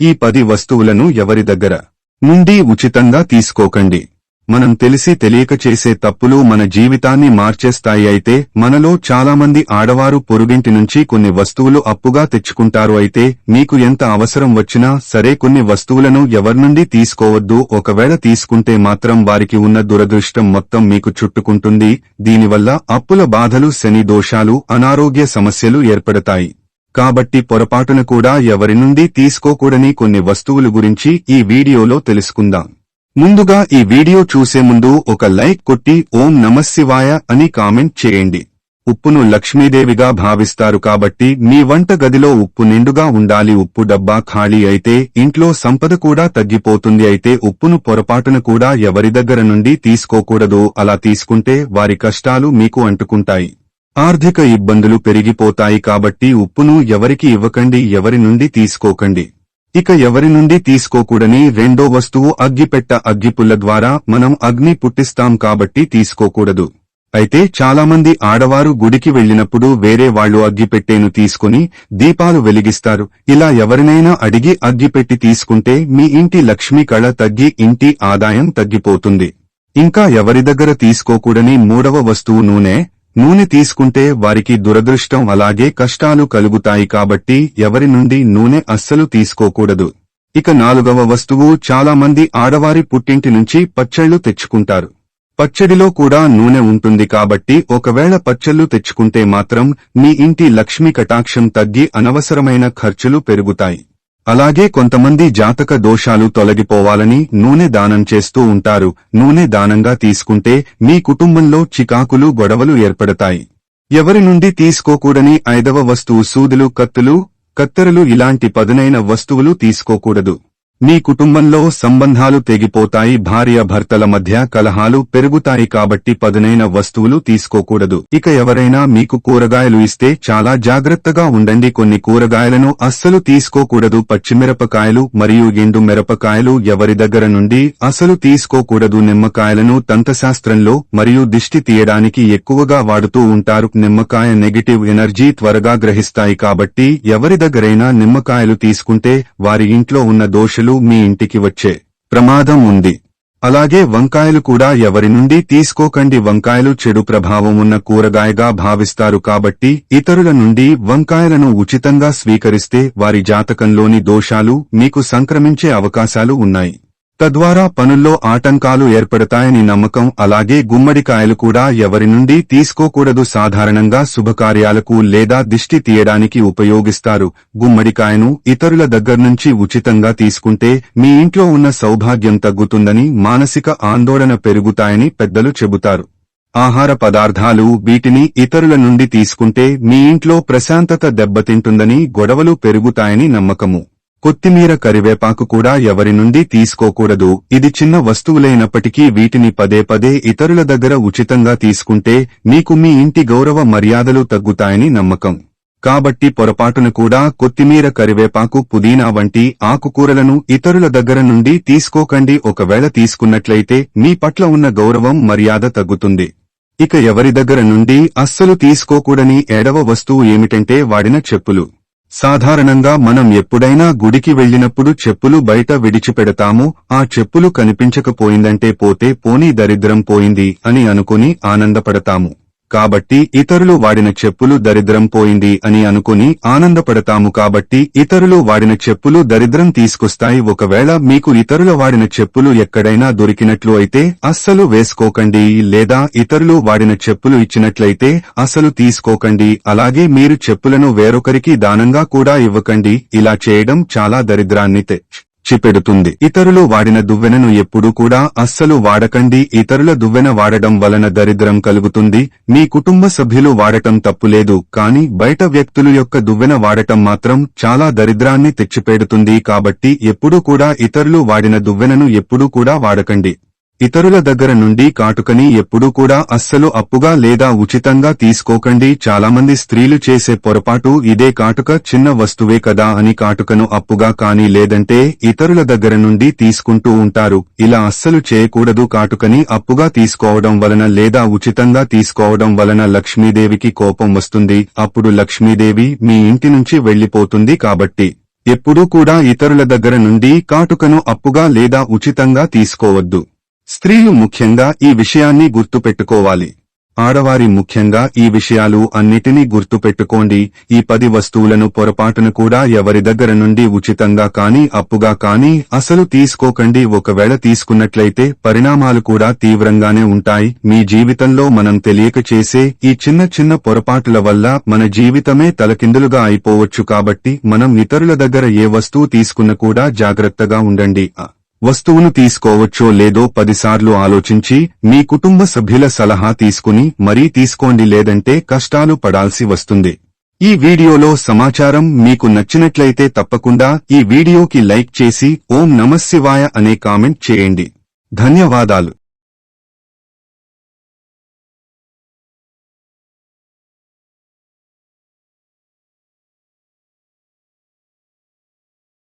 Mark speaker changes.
Speaker 1: ఈ 10 వస్తువులను ఎవరి దగ్గర నుండి ఉచితంగా తీసుకోకండి. మనం తెలిసి తెలియక చేసే తప్పులు మన జీవితాన్ని మార్చేస్తాయి. అయితే మనలో చాలామంది ఆడవారు పొరుగింటి నుంచి కొన్ని వస్తువులు అప్పుగా తెచ్చుకుంటారు. అయితే మీకు ఎంత అవసరం వచ్చినా సరే కొన్ని వస్తువులను ఎవరినుండి తీసుకోవద్దు. ఒకవేళ తీసుకుంటే మాత్రం వారికి ఉన్న దురదృష్టం మొత్తం మీకు చుట్టుకుంటుంది. దీనివల్ల అప్పుల బాధలు, శని దోషాలు, అనారోగ్య సమస్యలు ఏర్పడతాయి. కాబట్టి పొరపాటున కూడా ఎవరి నుండి తీసుకోకూడని కొన్ని వస్తువుల గురించి ఈ వీడియోలో తెలుసుకుందాం. ముందుగా ఈ వీడియో చూసే ముందు ఒక లైక్ కొట్టి ఓం నమఃశివాయ అని కామెంట్ చేయండి. ఉప్పును లక్ష్మీదేవిగా భావిస్తారు కాబట్టి మీ వంట గదిలో ఉప్పు నిండుగా ఉండాలి. ఉప్పు డబ్బా ఖాళీ అయితే ఇంట్లో సంపద కూడా తగ్గిపోతుంది. అయితే ఉప్పును పొరపాటున కూడా ఎవరి దగ్గర నుండి తీసుకోకూడదు. అలా తీసుకుంటే వారి కష్టాలు మీకు అంటుకుంటాయి, ఆర్థిక ఇబ్బందులు పెరిగిపోతాయి. కాబట్టి ఉప్పును ఎవరికి ఇవ్వకండి, ఎవరి నుండి తీసుకోకండి. ఇక ఎవరి నుండి తీసుకోకూడని రెండో వస్తువు అగ్గిపెట్ట. అగ్గిపుల్ల ద్వారా మనం అగ్ని పుట్టిస్తాం కాబట్టి తీసుకోకూడదు. అయితే చాలామంది ఆడవారు గుడికి వెళ్లినప్పుడు వేరే వాళ్లు అగ్గిపెట్టెను తీసుకుని దీపాలు వెలిగిస్తారు. ఇలా ఎవరినైనా అడిగి అగ్గిపెట్టి తీసుకుంటే మీ ఇంటి లక్ష్మీ కళ తగ్గి ఇంటి ఆదాయం తగ్గిపోతుంది. ఇంకా ఎవరి దగ్గర తీసుకోకూడని మూడవ వస్తువు నూనె. నూనె తీసుకుంటే వారికి దురదృష్టం అలాగే కష్టాలు కలుగుతాయి. కాబట్టి ఎవరి నుండి నూనె అస్సలు తీసుకోకూడదు. ఇక నాలుగవ వస్తువు, చాలా మంది ఆడవారి పుట్టింటి నుంచి పచ్చళ్లు తెచ్చుకుంటారు. పచ్చడిలో కూడా నూనె ఉంటుంది. కాబట్టి ఒకవేళ పచ్చళ్లు తెచ్చుకుంటే మాత్రం మీ ఇంటి లక్ష్మీ కటాక్షం తగ్గి అనవసరమైన ఖర్చులు పెరుగుతాయి. అలాగే కొంతమంది జాతక దోషాలు తొలగిపోవాలని నూనె దానం చేస్తూ ఉంటారు. నూనె దానంగా తీసుకుంటే మీ కుటుంబంలో చికాకులు, గొడవలు ఏర్పడతాయి. ఎవరి నుండి తీసుకోకూడని ఐదవ వస్తువు సూదులు, కత్తులు, కత్తెరలు. ఇలాంటి పదునైన వస్తువులు తీసుకోకూడదు. మీ కుటుంబంలో సంబంధాలు తెగిపోతాయి, భార్య భర్తల మధ్య కలహాలు పెరుగుతాయి. కాబట్టి పదునైన వస్తువులు తీసుకోకూడదు. ఇక ఎవరైనా మీకు కూరగాయలు ఇస్తే చాలా జాగ్రత్తగా ఉండండి. కొన్ని కూరగాయలను అస్సలు తీసుకోకూడదు. పచ్చిమిరపకాయలు మరియు ఎండు మిరపకాయలు ఎవరి దగ్గర నుండి అసలు తీసుకోకూడదు. నిమ్మకాయలను తంత్రశాస్త్రంలో మరియు దిష్టి తీయడానికి ఎక్కువగా వాడుతూ ఉంటారు. నిమ్మకాయ నెగటివ్ ఎనర్జీ త్వరగా గ్రహిస్తాయి. కాబట్టి ఎవరి దగ్గరైనా నిమ్మకాయలు తీసుకుంటే వారి ఇంట్లో ఉన్న దోషాలు మీ ఇంటికి వచ్చే ప్రమాదం ఉంది. అలాగే వంకాయలు కూడా ఎవరి నుండి తీసుకోకండి. వంకాయలు చెడు ప్రభావం ఉన్న కూరగాయగా భావిస్తారు. కాబట్టి ఇతరుల నుండి వంకాయలను ఉచితంగా స్వీకరిస్తే వారి జాతకంలోని దోషాలు మీకు సంక్రమించే అవకాశాలు ఉన్నాయి. తద్వారా పనుల్లో ఆటంకాలు ఏర్పడతాయని నమ్మకం. అలాగే గుమ్మడికాయలు కూడా ఎవరి నుండి తీసుకోకూడదు. సాధారణంగా శుభకార్యాలకు లేదా దిష్టి తీయడానికి ఉపయోగిస్తారు. గుమ్మడికాయను ఇతరుల దగ్గర్నుంచి ఉచితంగా తీసుకుంటే మీ ఇంట్లో ఉన్న సౌభాగ్యం తగ్గుతుందని, మానసిక ఆందోళన పెరుగుతాయని పెద్దలు చెబుతారు. ఆహార పదార్థాలు, వీటిని ఇతరుల నుండి తీసుకుంటే మీ ఇంట్లో ప్రశాంతత దెబ్బతింటుందని, గొడవలు పెరుగుతాయని నమ్మకము. కొత్తిమీర, కరివేపాకు కూడా ఎవరి నుండి తీసుకోకూడదు. ఇది చిన్న వస్తువులైనప్పటికీ వీటిని పదే పదే ఇతరుల దగ్గర ఉచితంగా తీసుకుంటే మీకు మీ ఇంటి గౌరవ మర్యాదలు తగ్గుతాయని నమ్మకం. కాబట్టి పొరపాటున కూడా కొత్తిమీర, కరివేపాకు, పుదీనా వంటి ఆకుకూరలను ఇతరుల దగ్గర నుండి తీసుకోకండి. ఒకవేళ తీసుకున్నట్లయితే మీ పట్ల ఉన్న గౌరవం, మర్యాద తగ్గుతుంది. ఇక ఎవరి దగ్గర నుండి అస్సలు తీసుకోకూడని ఏడవ వస్తువు ఏమిటంటే వాడిన చెప్పులు. సాధారణంగా మనం ఎప్పుడైనా గుడికి వెళ్లినప్పుడు చెప్పులు బయట విడిచిపెడతాము. ఆ చెప్పులు కనిపించకపోయిందంటే పోతే పోనీ దరిద్రం పోయింది అని అనుకుని ఆనందపడతాము. కాబట్టి ఇతరులు వాడిన చెప్పులు దరిద్రం పోయింది అని అనుకుని ఆనందపడతాము. కాబట్టి ఇతరులు వాడిన చెప్పులు దరిద్రం తీసుకొస్తాయి. ఒకవేళ మీకు ఇతరుల వాడిన చెప్పులు ఎక్కడైనా దొరికినట్లు అయితే అస్సలు వేసుకోకండి. లేదా ఇతరులు వాడిన చెప్పులు ఇచ్చినట్లయితే అసలు తీసుకోకండి. అలాగే మీరు చెప్పులను వేరొకరికి దానంగా కూడా ఇవ్వకండి. ఇలా చేయడం చాలా దరిద్రాన్ని తెచ్చిపెడుతుంది. ఇతరులు వాడిన దువ్వెనను ఎప్పుడూ కూడా అస్సలు వాడకండి. ఇతరుల దువ్వెన వాడడం వలన దరిద్రం కలుగుతుంది. మీ కుటుంబ సభ్యులు వాడటం తప్పులేదు, కానీ బయట వ్యక్తులు యొక్క దువ్వెన వాడటం మాత్రం చాలా దరిద్రాన్ని తెచ్చిపెడుతుంది. కాబట్టి ఎప్పుడూ కూడా ఇతరులు వాడిన దువ్వెనను ఎప్పుడూ కూడా వాడకండి. ఇతరుల దగ్గర నుండి కాటుకని ఎప్పుడూ కూడా అస్సలు అప్పుగా లేదా ఉచితంగా తీసుకోకండి. చాలామంది స్త్రీలు చేసే పొరపాటు ఇదే. కాటుక చిన్న వస్తువే కదా అని కాటుకను అప్పుగా కానీ లేదంటే ఇతరుల దగ్గర నుండి తీసుకుంటూ ఉంటారు. ఇలా అస్సలు చేయకూడదు. కాటుకని అప్పుగా తీసుకోవడం వలన లేదా ఉచితంగా తీసుకోవడం వలన లక్ష్మీదేవికి కోపం వస్తుంది. అప్పుడు లక్ష్మీదేవి మీ ఇంటి నుంచి వెళ్లిపోతుంది. కాబట్టి ఎప్పుడూ కూడా ఇతరుల దగ్గర నుండి కాటుకను అప్పుగా లేదా ఉచితంగా తీసుకోవద్దు. స్త్రీలు ముఖ్యంగా ఈ విషయాన్ని గుర్తుపెట్టుకోవాలి. ఆడవారి ముఖ్యంగా ఈ విషయాలు అన్నిటినీ గుర్తుపెట్టుకోండి. ఈ 10 వస్తువులను పొరపాటున కూడా ఎవరి దగ్గర నుండి ఉచితంగా కానీ అప్పుగా కానీ అసలు తీసుకోకండి. ఒకవేళ తీసుకున్నట్లయితే పరిణామాలు కూడా తీవ్రంగానే ఉంటాయి. మీ జీవితంలో మనం తెలియక చేసే ఈ చిన్న చిన్న పొరపాటుల వల్ల మన జీవితమే తలకిందులుగా అయిపోవచ్చు. కాబట్టి మనం ఇతరుల దగ్గర ఏ వస్తువు తీసుకున్న కూడా జాగ్రత్తగా ఉండండి. వస్తువును తీసుకోవచ్చో లేదో 10 సార్లు ఆలోచించి మీ కుటుంబ సభ్యుల సలహా తీసుకుని మరీ తీసుకోండి, లేదంటే కష్టాలు పడాల్సి వస్తుంది. ఈ వీడియోలో సమాచారం మీకు నచ్చినట్లయితే తప్పకుండా ఈ వీడియోకి లైక్ చేసి ఓం నమఃశివాయ అనే కామెంట్ చేయండి. ధన్యవాదాలు.